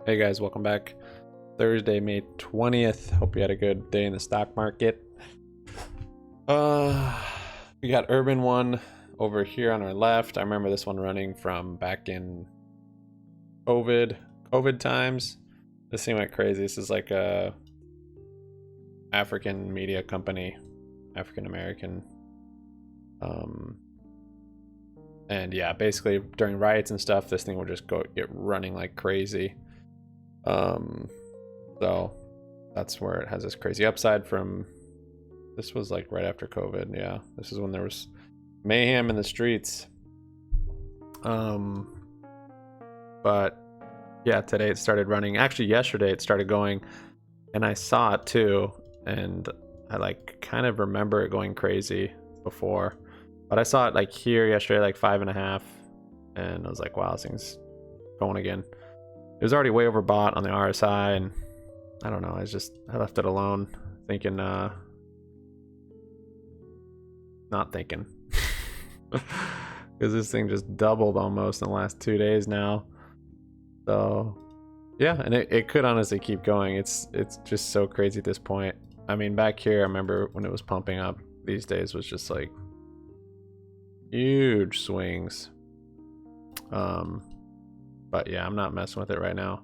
Hey guys, welcome back. Thursday, May 20th. Hope you had a good day in the stock market. We got Urban One over here on our left. I remember this one running from back in COVID times. This thing went crazy. This is like a African media company, African American. And yeah, basically during riots and stuff, this thing would just get running like crazy. So that's where it has this crazy upside from. This was like right after COVID. Yeah, this is when there was mayhem in the streets. But yeah, today it started running. Actually, yesterday it started going, and I saw it too, and I like kind of remember it going crazy before, but I saw it like here yesterday, like 5.5, and I was like, wow, this thing's going again. It was already way overbought on the RSI, and I don't know, I left it alone, thinking, not thinking. Because this thing just doubled almost in the last 2 days now. So yeah, and it could honestly keep going. It's just so crazy at this point. I mean, back here, I remember when it was pumping up, these days was just like huge swings. But yeah, I'm not messing with it right now.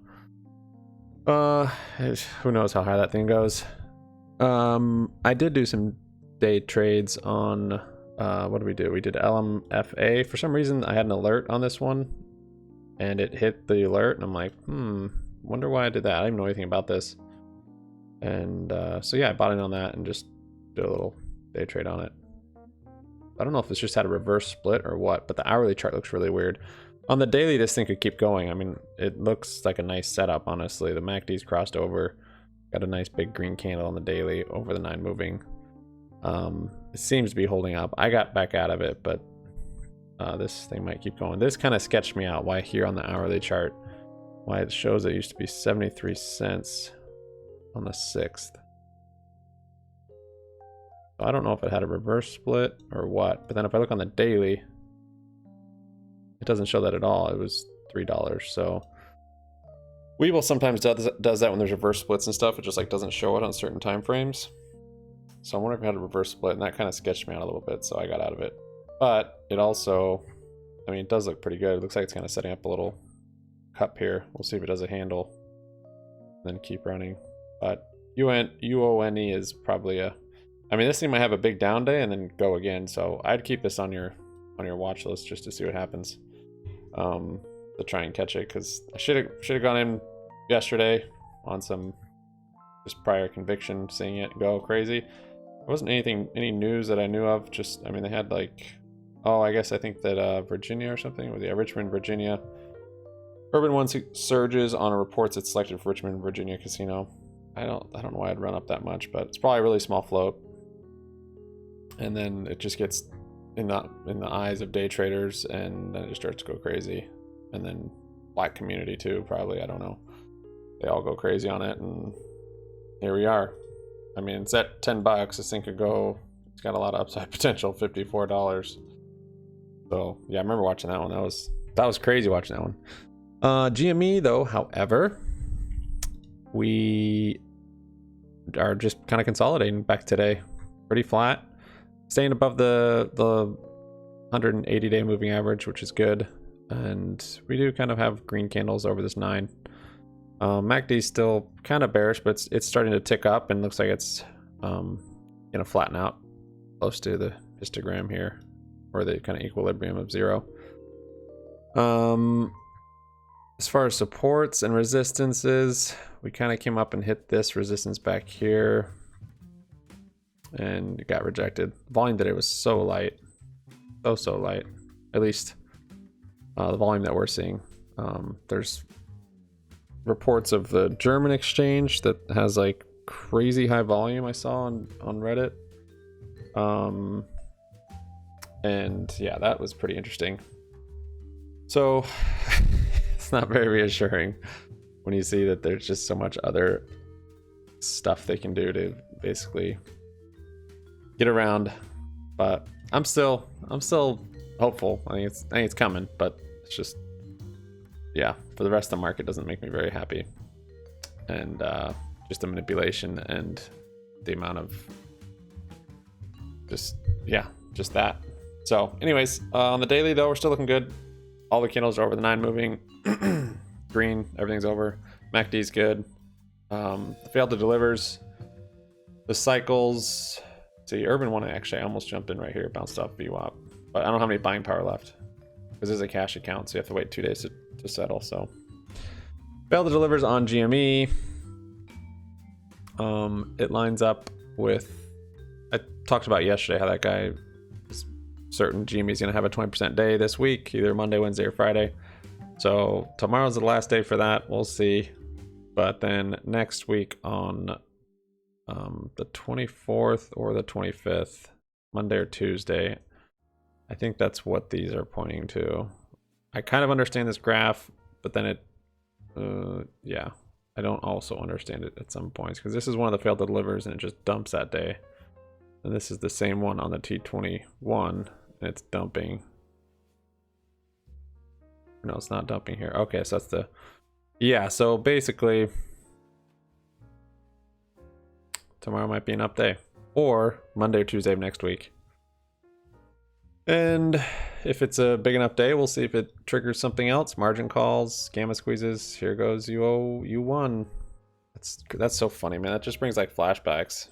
Who knows how high that thing goes. I did do some day trades on what did we do? We did LMFA. For some reason I had an alert on this one and it hit the alert, and I'm like, wonder why I did that. I didn't know anything about this. And so yeah, I bought in on that and just did a little day trade on it. I don't know if this just had a reverse split or what, but the hourly chart looks really weird. On the daily, this thing could keep going. I mean, it looks like a nice setup, honestly. The MACD's crossed over. Got a nice big green candle on the daily over the 9 moving. It seems to be holding up. I got back out of it, but this thing might keep going. This kind of sketched me out why here on the hourly chart, why it shows it used to be 73 cents on the 6th. So I don't know if it had a reverse split or what, but then if I look on the daily, it doesn't show that at all. It was $3. So Webull sometimes does that when there's reverse splits and stuff. It just like doesn't show it on certain time frames. So I wonder if it had a reverse split, and that kind of sketched me out a little bit, so I got out of it. But it also, I mean, it does look pretty good. It looks like it's kind of setting up a little cup here. We'll see if it does a handle, then keep running. But UONE is probably I mean, this thing might have a big down day and then go again. So I'd keep this on your watch list just to see what happens. To try and catch it, because I should have gone in yesterday on some just prior conviction, seeing it go crazy. There wasn't any news that I knew of. Just, I mean, they had like, I think that Virginia or something, or Richmond, Virginia. Urban One surges on reports it's selected for Richmond, Virginia casino. I don't know why I'd run up that much, but it's probably a really small float. And then it just gets in the eyes of day traders, and then it just starts to go crazy. And then black community too, probably, I don't know. They all go crazy on it, and here we are. I mean, it's at $10. This thing could go, it's got a lot of upside potential, $54. So yeah, I remember watching that one. That was crazy watching that one. GME though, however, we are just kind of consolidating back today. Pretty flat. Staying above the 180-day moving average, which is good. And we do kind of have green candles over this 9. MACD is still kind of bearish, but it's starting to tick up, and looks like it's gonna flatten out close to the histogram here, or the kind of equilibrium of 0. As far as supports and resistances, we kind of came up and hit this resistance back here, and it got rejected. Volume today was so light, so light, at least the volume that we're seeing. There's reports of the German exchange that has like crazy high volume I saw on Reddit. And yeah, that was pretty interesting. So it's not very reassuring when you see that there's just so much other stuff they can do to basically get around. But I'm still hopeful. I think it's coming, but it's just yeah, for the rest of the market doesn't make me very happy. And just the manipulation and the amount of just that. So anyways, on the daily though, we're still looking good. All the candles are over the 9 moving. Green, everything's over. MACD's good. Failed to delivers. The cycles. See, Urban one, actually I almost jumped in right here, bounced off VWAP. But I don't have any buying power left. Because this is a cash account, so you have to wait 2 days to settle. So failed to delivers on GME. It lines up with, I talked about yesterday how that guy is certain GME is going to have a 20% day this week, either Monday, Wednesday, or Friday. So tomorrow's the last day for that. We'll see. But then next week on the 24th or the 25th, Monday or Tuesday, I think that's what these are pointing to. I kind of understand this graph, but then it, yeah, I don't also understand it at some points, because this is one of the failed to delivers and it just dumps that day. And this is the same one on the T21 and it's dumping. No, it's not dumping here. Okay, so that's the, yeah, so basically tomorrow might be an up day, or Monday or Tuesday of next week. And if it's a big enough day, we'll see if it triggers something else. Margin calls, gamma squeezes. Here goes UONE. That's so funny, man. That just brings like flashbacks.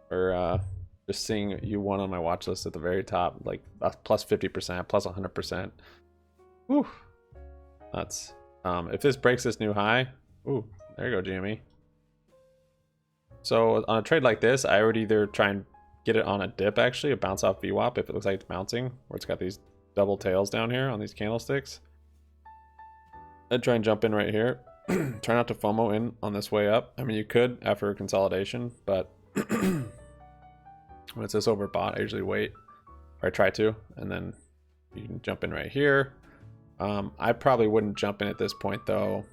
Or just seeing UONE on my watch list at the very top, like plus 50%, plus 100%. Whew. Nuts. If this breaks this new high, ooh, there you go, GME. So on a trade like this, I would either try and get it on a dip, actually, a bounce off VWAP if it looks like it's bouncing, where it's got these double tails down here on these candlesticks. I'd try and jump in right here. Try not to FOMO in on this way up. I mean, you could after a consolidation, but when it's this overbought, I usually wait, or I try to, and then you can jump in right here. I probably wouldn't jump in at this point though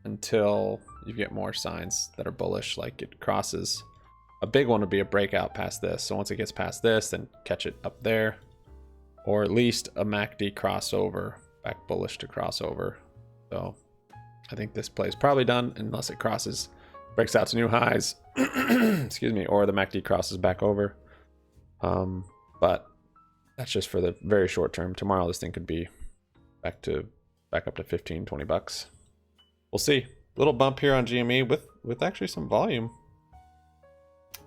until you get more signs that are bullish, like it crosses. A big one would be a breakout past this. So once it gets past this, then catch it up there, or at least a MACD crossover, back bullish to crossover. So I think this play is probably done unless it crosses, breaks out to new highs, excuse me, or the MACD crosses back over. But that's just for the very short term. Tomorrow this thing could be back up to 15, 20 bucks. We'll see. Little bump here on GME with actually some volume.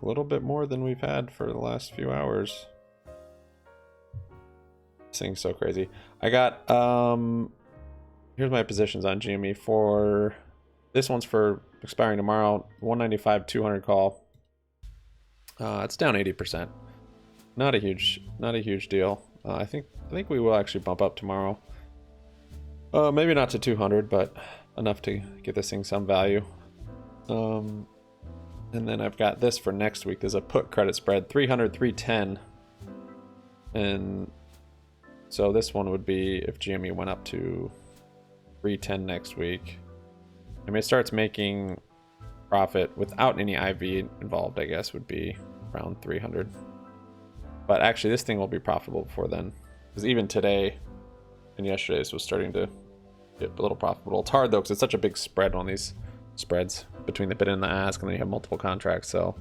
A little bit more than we've had for the last few hours. This thing's so crazy. I got here's my positions on GME for this one's for expiring tomorrow. 195 200 call. It's down 80%. Not a huge deal. I think we will actually bump up tomorrow. Maybe not to 200, but enough to get this thing some value. And then I've got this for next week. There's a put credit spread 300 310, and so this one would be if GME went up to 310 next week. I mean, it starts making profit without any IV involved, I guess, would be around 300. But actually, this thing will be profitable before then, because even today and yesterday's was starting to get a little profitable. It's hard though, because it's such a big spread on these spreads between the bid and the ask, and then you have multiple contracts. So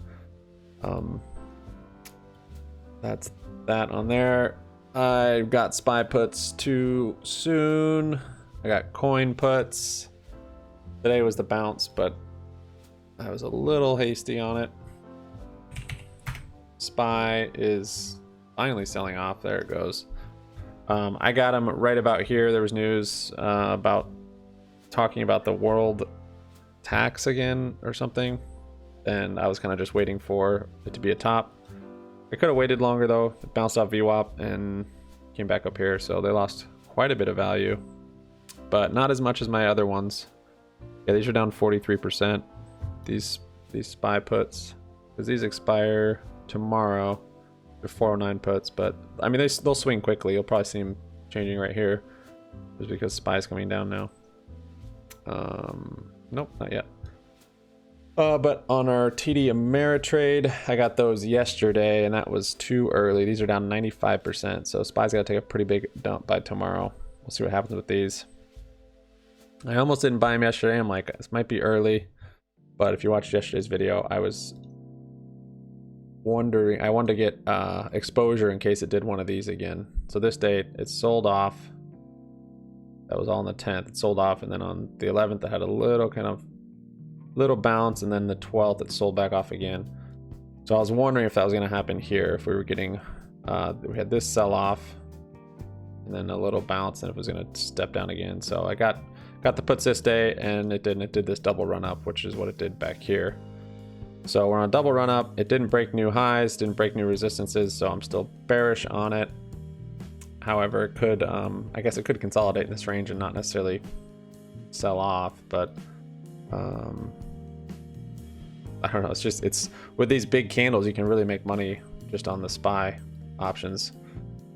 that's that on there. I've got SPY puts too soon. I got coin puts. Today was the bounce, but I was a little hasty on it. SPY is finally selling off. There it goes. I got them right about here. There was news about talking about the world tax again or something, and I was kind of just waiting for it to be a top. I could have waited longer though. It bounced off VWAP and came back up here, so they lost quite a bit of value, but not as much as my other ones. Yeah, these are down 43%. These SPY puts, because these expire tomorrow. They're 409 puts, but I mean they'll swing quickly. You'll probably see them changing right here, just because SPY is coming down now. Nope, not yet. But on our TD Ameritrade, I got those yesterday, and that was too early. These are down 95%, so SPY's got to take a pretty big dump by tomorrow. We'll see what happens with these. I almost didn't buy them yesterday. I'm like, this might be early. But if you watched yesterday's video, I was wondering, I wanted to get exposure in case it did one of these again. So this date, it sold off. That was all on the 10th. It sold off, and then on the 11th, it had a little kind of little bounce, and then the 12th, it sold back off again. So I was wondering if that was going to happen here, if we were getting, we had this sell off, and then a little bounce, and it was going to step down again. So I got the puts this day, and it didn't. It did this double run up, which is what it did back here. So we're on a double run up. It didn't break new highs, didn't break new resistances, so I'm still bearish on it. However, it could, I guess it could consolidate in this range and not necessarily sell off, but I don't know. It's just, it's with these big candles, you can really make money just on the SPY options,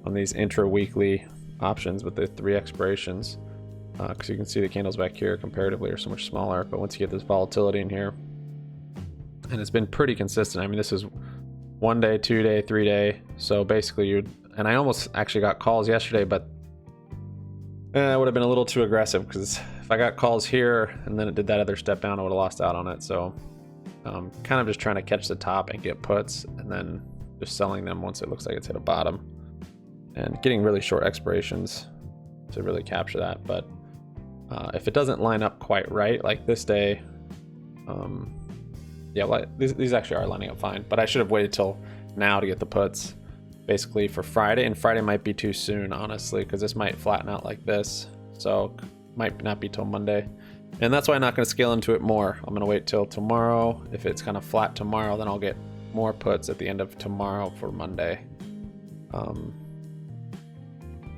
on these intra-weekly options with the 3 expirations, because you can see the candles back here comparatively are so much smaller. But once you get this volatility in here, and it's been pretty consistent. I mean, this is 1 day, 2 day, 3 day. So basically you'd, and I almost actually got calls yesterday, but it would have been a little too aggressive, because if I got calls here and then it did that other step down, I would have lost out on it. So kind of just trying to catch the top and get puts, and then just selling them once it looks like it's hit a bottom, and getting really short expirations to really capture that. But if it doesn't line up quite right, like this day, yeah, well, these actually are lining up fine, but I should have waited till now to get the puts basically for Friday, and Friday might be too soon, honestly, because this might flatten out like this, so might not be till Monday. And that's why I'm not going to scale into it more. I'm going to wait till tomorrow. If it's kind of flat tomorrow, then I'll get more puts at the end of tomorrow for Monday.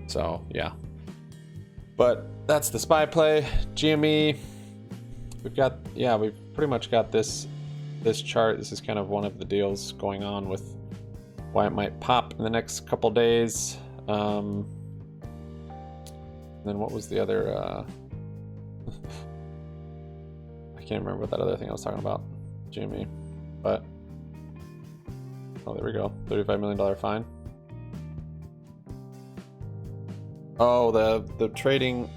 So yeah, but that's the SPY play. GME, we've got, yeah, we've pretty much got this chart. This is kind of one of the deals going on with why it might pop in the next couple days. And then what was the other, I can't remember what that other thing I was talking about, GME, but oh, there we go, $35 million fine. Oh, the trading,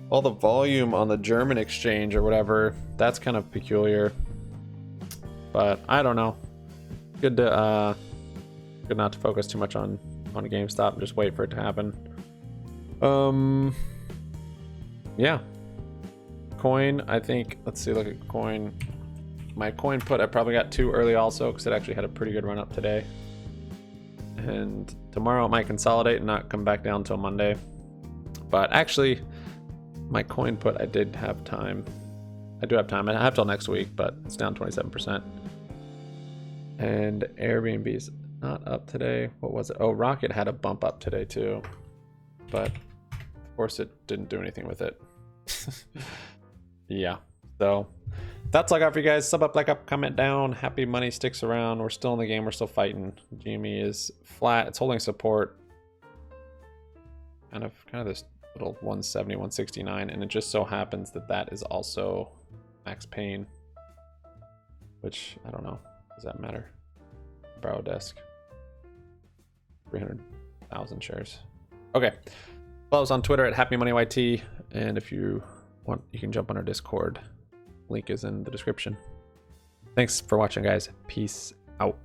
all the volume on the German exchange or whatever, that's kind of peculiar, but I don't know. Good to good not to focus too much on GameStop and just wait for it to happen. Yeah, coin, I think, let's see, look at coin. My coin put, I probably got too early also, because it actually had a pretty good run up today, and tomorrow it might consolidate and not come back down until Monday. But actually, my coin put, I did have time. I do have time. I have till next week, but it's down 27%. And Airbnb's not up today. What was it? Oh, Rocket had a bump up today too, but of course it didn't do anything with it. Yeah, so that's all I got for you guys. Sub up, like up, comment down. Happy money sticks around. We're still in the game. We're still fighting. GME is flat. It's holding support. Kind of this little 170, 169, and it just so happens that that is also max pain, which I don't know. Does that matter? Borrow desk. 300,000 shares. Okay. Follow us on Twitter at HappyMoneyYT, and if you want, you can jump on our Discord. Link is in the description. Thanks for watching, guys. Peace out.